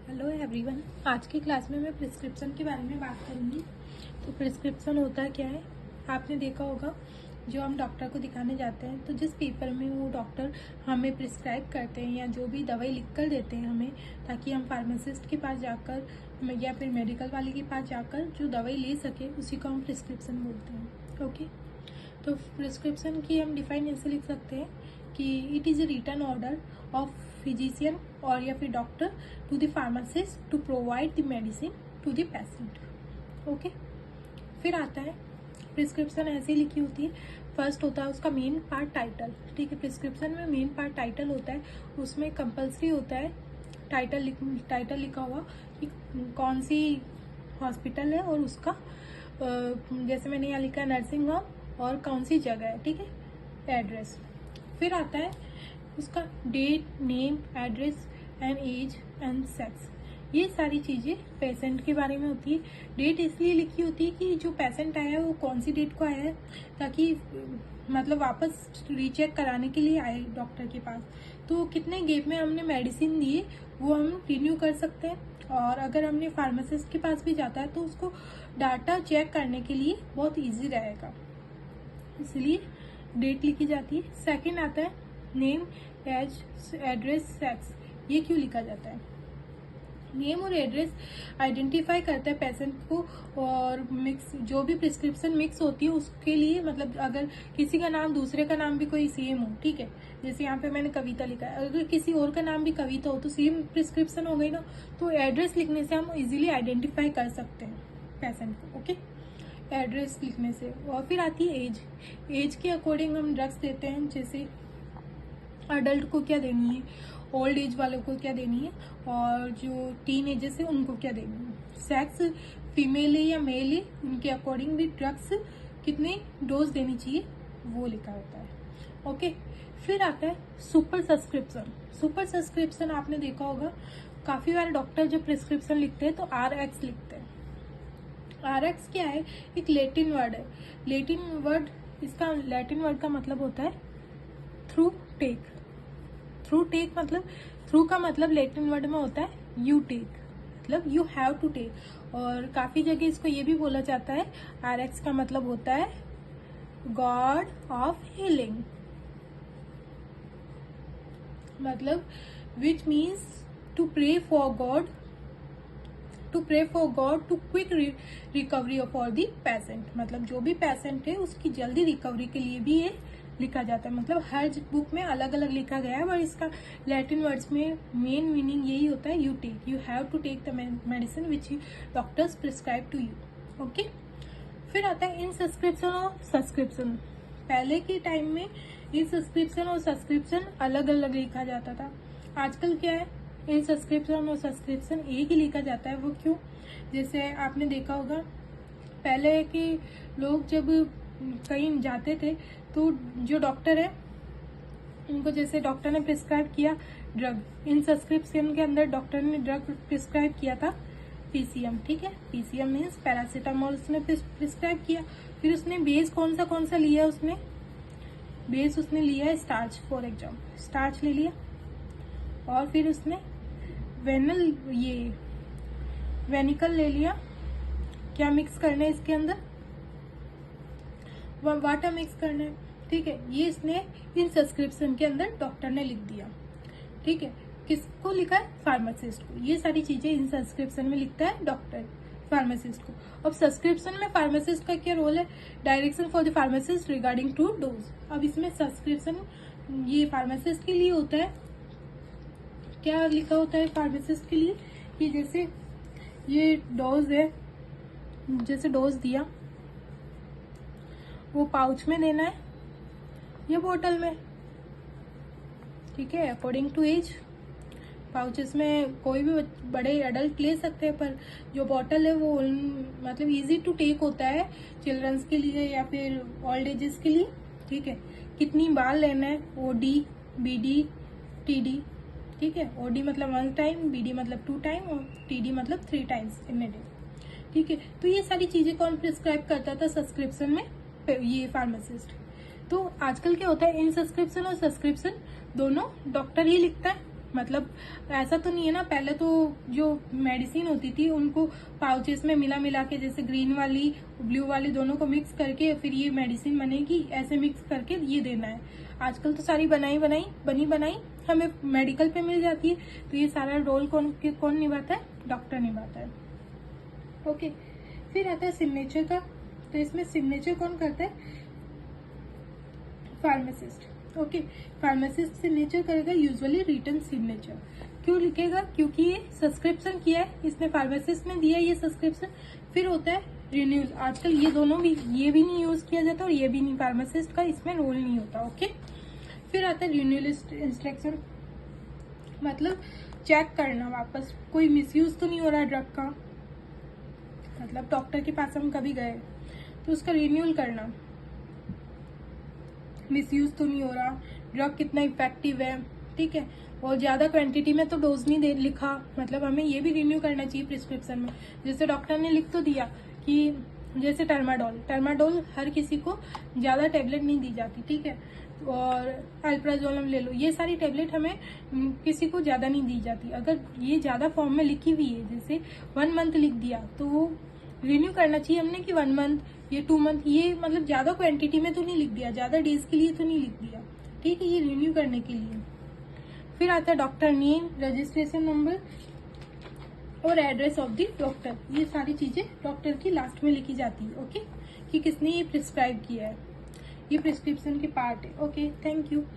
Hello everyone, आज की class में मैं प्रिस्क्रिप्शन के बारे में बात करूंगी। तो प्रिस्क्रिप्शन होता क्या है, आपने देखा होगा जो हम डॉक्टर को दिखाने जाते हैं तो जिस पेपर में वो डॉक्टर हमें प्रिस्क्राइब करते हैं या जो भी दवाई लिख कर देते हैं हमें, ताकि हम फार्मासिस्ट के पास जाकर या फिर मेडिकल वाले के पास जाकर जो दवाई ले सके, उसी को हम प्रिस्क्रिप्शन बोलते हैं। ओके, तो प्रिस्क्रिप्शन की हम डिफाइन ऐसे लिख सकते हैं कि it is a written order of physician और या फिर doctor to the pharmacist to provide the medicine to the patient. Okay, फिर आता है प्रिस्क्रिप्शन ऐसे लिखी होती है। फर्स्ट होता है उसका मेन पार्ट टाइटल। ठीक है, प्रिस्क्रिप्शन में मेन पार्ट टाइटल होता है, उसमें कंपल्सरी होता है टाइटल लिखा हुआ कि कौन सी हॉस्पिटल है और उसका जैसे मैंने यहाँ लिखा है नर्सिंग होम और कौन सी जगह है। ठीक है, एड्रेस। फिर आता है उसका date, name, address and age and sex. ये सारी चीज़ें पेशेंट के बारे में होती है। डेट इसलिए लिखी होती है कि जो पेशेंट आया है वो कौन सी डेट को आया है, ताकि मतलब वापस रीचेक कराने के लिए आए डॉक्टर के पास। तो कितने गैप में हमने मेडिसिन दिए वो हम रिन्यू कर सकते हैं, और अगर हमने फार्मासिस्ट के पास भी जाता है तो उसको डाटा चेक करने के लिए बहुत ईजी रहेगा, इसलिए डेट लिखी जाती है। सेकंड आता है नेम, एज, एड्रेस, सेक्स। ये क्यों लिखा जाता है? नेम और एड्रेस आइडेंटिफाई करता है पेशेंट को, और मिक्स जो भी प्रिस्क्रिप्शन मिक्स होती है उसके लिए, मतलब अगर किसी का नाम दूसरे का नाम भी कोई सेम हो, ठीक है, जैसे यहाँ पे मैंने कविता लिखा है, अगर किसी और का नाम भी कविता हो तो सेम प्रिस्क्रिप्शन हो गई ना। तो एड्रेस लिखने से हम इजीली आइडेंटिफाई कर सकते हैं पेशेंट को। ओके, एड्रेस लिखने से। और फिर आती है एज। एज के अकॉर्डिंग हम ड्रग्स देते हैं, जैसे अडल्ट को क्या देनी है, ओल्ड एज वालों को क्या देनी है, और जो टीन एजेस है उनको क्या देनी है। सेक्स फीमेल है या मेल है, उनके अकॉर्डिंग भी ड्रग्स कितने डोज देनी चाहिए वो लिखा होता है। ओके, फिर आता है सुपर सब्सक्रिप्शन। सुपर सब्सक्रिप्शन आपने देखा होगा, काफी बार डॉक्टर जो प्रिस्क्रिप्शन लिखते हैं तो RX लिखते हैं। RX क्या है? एक लैटिन वर्ड है। लैटिन वर्ड, इसका लैटिन वर्ड का मतलब होता है थ्रू टेक। थ्रू टेक मतलब, थ्रू का मतलब लैटिन वर्ड में होता है यू टेक, मतलब यू हैव टू टेक। और काफी जगह इसको ये भी बोला जाता है, RX का मतलब होता है गॉड ऑफ हीलिंग, मतलब which means to pray for God, to quick recovery for the patient. मतलब जो भी पेशेंट है उसकी जल्दी रिकवरी के लिए भी ये लिखा जाता है। मतलब हर बुक में अलग अलग लिखा गया है, और इसका लैटिन वर्ड्स में मेन मीनिंग यही होता है, you have to take the medicine which doctors prescribe to you. Okay, फिर आता है इन सब्सक्रिप्शन और सब्सक्रिप्शन। पहले के टाइम में इन सब्सक्रिप्शन और सब्सक्रिप्शन अलग अलग लिखा जाता था। आजकल क्या है, इन सब्सक्रिप्शन और सब्सक्रिप्शन एक ही लिखा जाता है। वो क्यों? जैसे आपने देखा होगा पहले के लोग जब कहीं जाते थे तो जो डॉक्टर है उनको, जैसे डॉक्टर ने प्रिस्क्राइब किया ड्रग, इन सब्सक्रिप्शन के अंदर डॉक्टर ने ड्रग प्रिस्क्राइब किया था PCM। ठीक है, PCM मीन्स पैरासीटामोल उसने प्रिस्क्राइब किया। फिर उसने बेस कौन सा लिया, उसने बेस उसने लिया है स्टार्च, फॉर एग्जाम्पल स्टार्च ले लिया। और फिर उसने वेनिकल ले लिया। क्या मिक्स करना है इसके अंदर? वाटर मिक्स करना है। ठीक है, ये इसने इन सब्सक्रिप्शन के अंदर डॉक्टर ने लिख दिया। ठीक है, किसको लिखा है? फार्मासिस्ट को। ये सारी चीजें इन सब्सक्रिप्शन में लिखता है डॉक्टर फार्मासिस्ट को। अब सब्सक्रिप्शन में फार्मासिस्ट का क्या रोल है? Direction for the pharmacist regarding to dose. अब इसमें सब्सक्रिप्शन ये फार्मासिस्ट के लिए होता है, क्या लिखा होता है फार्मासिस्ट के लिए कि जैसे ये डोज है, जैसे डोज दिया वो पाउच में देना है या बोतल में। ठीक है, अकॉर्डिंग टू एज। पाउचेस में कोई भी बड़े एडल्ट ले सकते हैं, पर जो बॉटल है वो मतलब इजी टू टेक होता है चिल्ड्रंस के लिए या फिर ओल्ड एजेस के लिए। ठीक है, कितनी बार लेना है? OD, BD, TD। ठीक है, OD मतलब 1 टाइम, BD मतलब 2 टाइम, और TD मतलब 3 टाइम्स इन ए डे। ठीक है, तो ये सारी चीजें कौन प्रिस्क्राइब करता था सब्सक्रिप्शन में? ये फार्मासिस्ट। तो आजकल क्या होता है, इन सब्सक्रिप्शन और सब्सक्रिप्शन दोनों डॉक्टर ही लिखता है। मतलब ऐसा तो नहीं है ना, पहले तो जो मेडिसिन होती थी उनको पाउचेस में मिला मिला के, जैसे ग्रीन वाली ब्लू वाली दोनों को मिक्स करके फिर ये मेडिसिन बनेगी, ऐसे मिक्स करके ये देना है। आजकल तो सारी बनी बनाई हमें मेडिकल पे मिल जाती है। तो ये सारा रोल कौन निभाता है? डॉक्टर निभाता है। ओके, फिर आता है सिग्नेचर का। तो इसमें सिग्नेचर कौन करता है? फार्मासिस्ट। ओके, फार्मासिस्ट सिग्नेचर करेगा, यूजुअली रिटन सिग्नेचर। क्यों लिखेगा? क्योंकि ये सब्सक्रिप्शन किया है, इसने फार्मासिस्ट ने दिया है ये सब्सक्रिप्शन। फिर होता है रिन्यूज। आजकल ये दोनों भी, ये भी नहीं यूज किया जाता और ये भी नहीं, फार्मासिस्ट का इसमें रोल नहीं होता। ओके, फिर आता है रिन्यूअल इंस्ट्रक्शन, मतलब चेक करना वापस कोई मिसयूज तो नहीं हो रहा है ड्रग का। मतलब डॉक्टर के पास हम कभी गए तो उसका रिन्यूअल करना, मिसयूज तो नहीं हो रहा, ड्रग कितना इफेक्टिव है, ठीक है। और ज्यादा क्वांटिटी में तो डोज नहीं दे लिखा, मतलब हमें ये भी रिन्यू करना चाहिए प्रिस्क्रिप्शन में। जैसे डॉक्टर ने लिख तो दिया कि जैसे टर्माडोल हर किसी को ज्यादा टेबलेट नहीं दी जाती, ठीक है। और अल्प्राजोलम ले लो, ये सारी टेबलेट हमें किसी को ज्यादा नहीं दी जाती। अगर ये ज्यादा फॉर्म में लिखी हुई है, जैसे 1 मंथ लिख दिया, तो वो रिन्यू करना चाहिए हमने कि 1 मंथ, ये 2 मंथ, ये मतलब ज्यादा क्वांटिटी में तो नहीं लिख दिया, ज्यादा डेज के लिए तो नहीं लिख दिया, ठीक है, ये रिन्यू करने के लिए। फिर आता है डॉक्टर नेम, रजिस्ट्रेशन नंबर और एड्रेस ऑफ द डॉक्टर। ये सारी चीजें डॉक्टर की लास्ट में लिखी जाती है। ओके, कि किसने ये प्रिस्क्राइब किया है, ये प्रिस्क्रिप्शन के पार्ट है। Okay, thank you.